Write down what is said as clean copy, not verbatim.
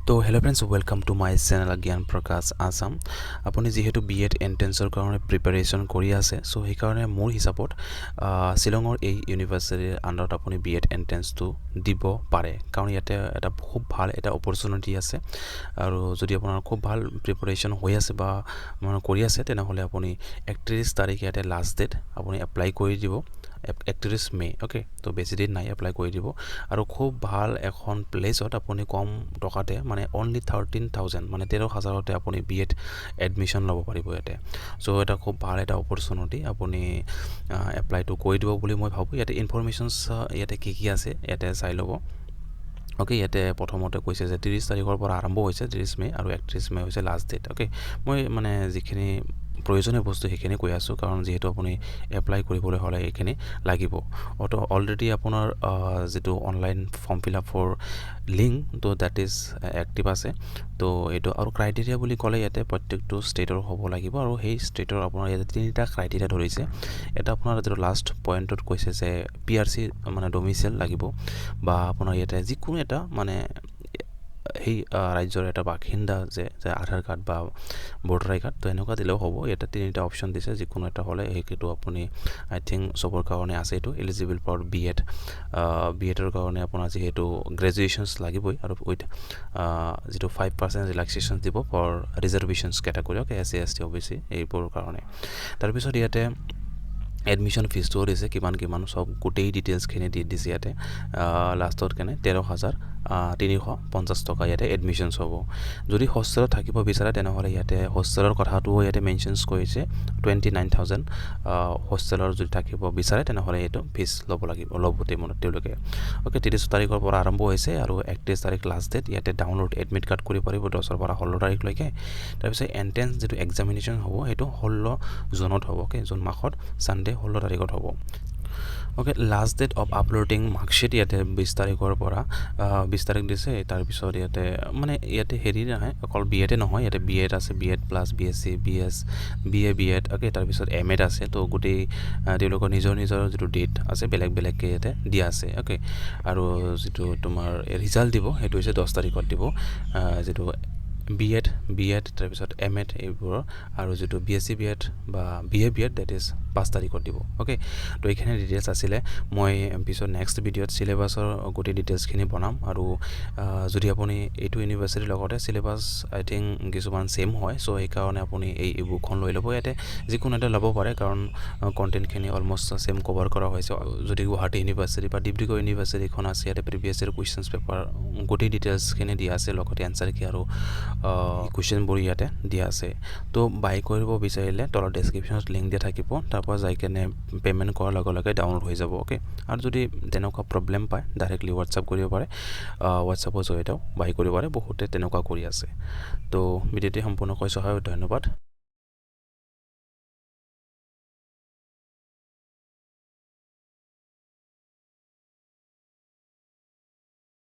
তো hello' friends welcome to my channel জ্ঞান প্ৰকাশ আছাম। আপুনি যিহেতু BEd এণ্ট্ৰেঞ্চৰ কাৰণে প্ৰিপাৰেশ্যন কৰি আছে, চ' সেইকাৰণে মোৰ হিচাপত শ্বিলঙৰ এই ইউনিভাৰ্চিটিৰ আণ্ডাৰত আপুনি BEd এণ্ট্ৰেঞ্চটো দিব পাৰে, কাৰণ ইয়াতে এটা খুব ভাল এটা অপৰচুনিটি আছে। আৰু যদি আপোনাৰ খুব ভাল প্ৰিপাৰেশ্যন হৈ আছে বা কৰি আছে, তেনেহ'লে আপুনি 31 তাৰিখ ইয়াতে লাষ্ট ডেট আপুনি এপ্লাই কৰি দিব, 31 মে'। অ'কে, তো বেছি দিন নাই, এপ্লাই কৰি দিব। আৰু খুব ভাল এখন প্লেচত আপুনি কম টকাতে মানে অনলি 13,000 মানে 13,000তে আপুনি BEd এডমিশ্যন ল'ব পাৰিব ইয়াতে। চ' এটা খুব ভাল এটা অপৰচুনিটি, আপুনি এপ্লাইটো কৰি দিব বুলি মই ভাবোঁ। ইয়াতে ইনফৰমেশ্যনছ ইয়াতে কি আছে ইয়াতে চাই ল'ব। অ'কে, ইয়াতে প্ৰথমতে কৈছে যে 30 তাৰিখৰ পৰা আৰম্ভ হৈছে, 30 মে' আৰু 31 মে' হৈছে লাষ্ট ডেট। অ'কে, মই মানে যিখিনি প্ৰয়োজনীয় বস্তু সেইখিনি কৈ আছোঁ, কাৰণ যিহেতু আপুনি এপ্লাই কৰিবলৈ হ'লে এইখিনি লাগিব। অলৰেডি আপোনাৰ যিটো অনলাইন ফৰ্ম ফিল আপৰ লিংক, তো ডেট ইজ এক্টিভ আছে। তো এইটো আৰু ক্ৰাইটেৰিয়া বুলি ক'লে ইয়াতে প্ৰত্যেকটো ষ্টেটৰ হ'ব লাগিব, আৰু সেই ষ্টেটৰ আপোনাৰ ইয়াতে 3টা ক্ৰাইটেৰিয়া ধৰিছে। এটা আপোনাৰ যিটো লাষ্ট পইণ্টত কৈছে যে PRC মানে ডমিচিয়েল লাগিব, বা আপোনাৰ ইয়াতে যিকোনো এটা মানে সেই ৰাজ্যৰ এটা বাসিন্দা যে আধাৰ কাৰ্ড বা ভোটাৰ আই কাৰ্ড, তো এনেকুৱা দিলেও হ'ব। ইয়াতে 3টা অপশ্যন দিছে, যিকোনো এটা হ'লে সেইটো আপুনি আই থিংক চবৰ কাৰণে আছে এইটো এলিজিবল ফৰ BEd। BEdৰ কাৰণে আপোনাৰ যিহেতু গ্ৰেজুৱেশ্যনছ লাগিবই, আৰু উইথ যিটো 5% ৰিলেক্সেশ্যন দিব for reservations category, okay, SC ST OBC এইবোৰৰ কাৰণে। তাৰপিছত ইয়াতে এডমিশ্যন ফিজটোও দিছে, কিমান চব গোটেই ডিটেইলছখিনি দি দিছে ইয়াতে। লাষ্টত কেনে 13,350 টকা ইয়াতে এডমিশ্যনছ হ'ব। যদি হোষ্টেলত থাকিব বিচাৰে, তেনেহ'লে ইয়াতে হোষ্টেলৰ কথাটোও ইয়াতে মেনশ্যনছ কৰিছে, 29,000 হোষ্টেলৰ যদি থাকিব বিচাৰে, তেনেহ'লে এইটো ফিজ ল'ব তেওঁলোকে। অ'কে, 30 তাৰিখৰ পৰা আৰম্ভ হৈছে আৰু 31 তাৰিখ লাষ্ট ডেট। ইয়াতে ডাউনলোড এডমিট কাৰ্ড কৰিব পাৰিব 10 পৰা 16 তাৰিখলৈকে। তাৰপিছত এণ্ট্ৰেঞ্চ যিটো এক্সামিনেশ্যন হ'ব, সেইটো 16 জুনত হ'ব। অ'কে, জুন মাহত ছানডে 16 তাৰিখত হ'ব। Okay, last date of uploading marksheet ইয়াতে 20 তাৰিখৰ পৰা 20 তাৰিখ দিছে। তাৰপিছত ইয়াতে মানে ইয়াতে হেৰি নহয়, অকল BEd নহয়, ইয়াতে BEd আছে, BEd plus BSc BS BA BEd। Okay, তাৰপিছত MAd আছে। তো গোটেই তেওঁলোকৰ নিজৰ যিটো ডেট আছে বেলেগকৈ ইয়াতে দিয়া আছে। অ'কে, আৰু যিটো তোমাৰ ৰিজাল্ট দিব সেইটো হৈছে 10 তাৰিখত দিব, যিটো BEd তাৰপিছত MAd এইবোৰৰ, আৰু যিটো BSc BEd বা BA BEd ডেট ইজ 5 তাৰিখত দিব। অ'কে, তো এইখিনি ডিটেইলছ আছিলে। মই পিছত নেক্সট ভিডিঅ'ত চিলেবাছৰ গোটেই ডিটেইলছখিনি বনাম, আৰু যদি আপুনি এইটো ইউনিভাৰ্চিটিৰ লগতে চিলেবাছ আই থিংক কিছুমান ছেম হয়, চ' সেইকাৰণে আপুনি এই বুকখন লৈ ল'ব। ইয়াতে যিকোনো এটা ল'ব পাৰে, কাৰণ কণ্টেণ্টখিনি অলমষ্ট ছেম কভাৰ কৰা হৈছে। যদি গুৱাহাটী ইউনিভাৰ্চিটি বা ডিব্ৰুগড় ইউনিভাৰ্চিটিখন আছে, ইয়াতে প্ৰিভিয়াছ ইয়েৰ কুৱেশ্যনছ পেপাৰ গোটেই ডিটেইলছখিনি দিয়া আছে, লগতে এনচাৰ কি আৰু কুৱেশ্যনবোৰ ইয়াতে দিয়া আছে। তো বাই কৰিব বিচাৰিলে তলৰ ডেছক্ৰিপশ্যনত লিংক দিয়া থাকিব, তাৰপৰা যাই কেনে পে'মেণ্ট কৰাৰ লগে লগে ডাউনলোড হৈ যাব। অ'কে, আৰু যদি তেনেকুৱা প্ৰব্লেম পায়, ডাইৰেক্টলি হোৱাটছআপ কৰিব পাৰে, হোৱাটছআপৰ জৰিয়তেও বাই কৰিব পাৰে। বহুতে তেনেকুৱা কৰি আছে। তো ভিডিঅ'টি সম্পূৰ্ণকৈ চাই ধন্যবাদ।